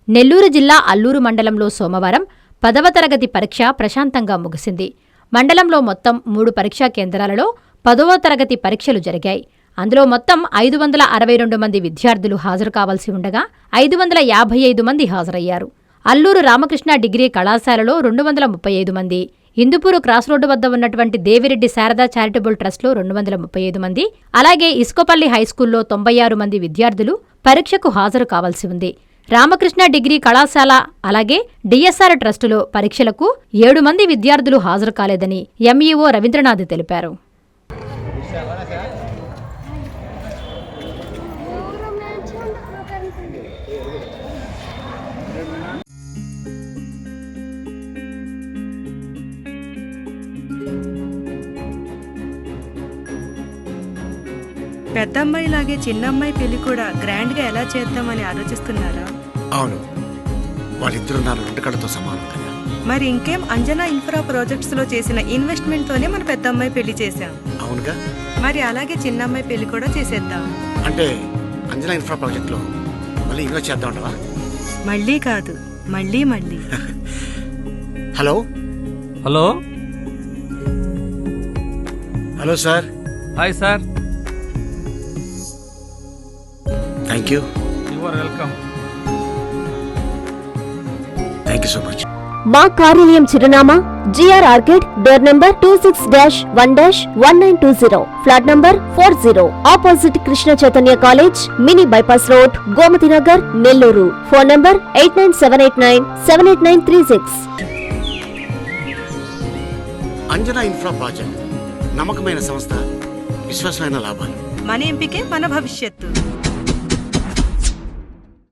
నెల్లూరు జిల్లా అల్లూరు మండలంలో సోమవారం 10వ తరగతి పరీక్ష ప్రశాంతంగా ముగిసింది. మండలంలో మొత్తం 3 పరీక్షా కేంద్రాలలో 10వ తరగతి పరీక్షలు జరిగాయి. అందులో మొత్తం 562 మంది విద్యార్థులు హాజరు కావాల్సి ఉండగా 555 మంది హాజరయ్యారు. అల్లూరు రామకృష్ణ డిగ్రీ కళాశాలలో 235 మంది, హిందూపూరు క్రాస్ రోడ్డు వద్ద ఉన్నటువంటి దేవిరెడ్డి శారదా చారిటబుల్ ట్రస్ట్లో 235 మంది, అలాగే ఇసుకపల్లి హైస్కూల్లో 96 మంది విద్యార్థులు పరీక్షకు హాజరు కావాల్సి ఉంది. రామకృష్ణ డిగ్రీ కళాశాల అలాగే డిఎస్ఆర్ ట్రస్టులో పరీక్షలకు 7 మంది విద్యార్థులు హాజరు కాలేదని ఎంఈఓ రవీంద్రనాథ్ తెలిపారు. పెద్దమ్మాయిలాగే చిన్నమ్మాయి పెళ్లి కూడా గ్రాండ్గా ఎలా చేద్దామని ఆలోచిస్తున్నారా? అవును, వాళ్ళిద్దరూ నా 2 కళ్ళతో సమానం కదా. మరి ఇంకేం, అంజనా ఇన్ఫ్రా ప్రాజెక్ట్స్ లో చేసిన ఇన్వెస్ట్మెంట్ తోనే మన పెద్దమ్మాయి పెళ్లి చేశాం. అవునుగా, మరి అలాగే చిన్నమ్మాయి పెళ్లి కూడా చేసేద్దాం. అంటే అంజనా ఇన్ఫ్రా ప్రాజెక్ట్ లో మళ్ళీ ఇన్వెస్ట్ చేద్దాం అంటావా? మళ్ళీ కాదు, మళ్ళీ మళ్ళీ. Hello hello hello sir. Hi sir. Thank you. You are welcome. Thank you so much. మా కార్యాలయం చిరునామా GR orchid, door number 26-1-1920, flat number 40, opposite Krishna Chaitanya college, mini bypass road, Gomathi Nagar, Nellore. Phone number 8978978936. Anjana infra project నమ్మకమైన సంస్థ, విశ్వాసమైన లాభాలు. మన ఎంపికే మన భవిష్యత్తు.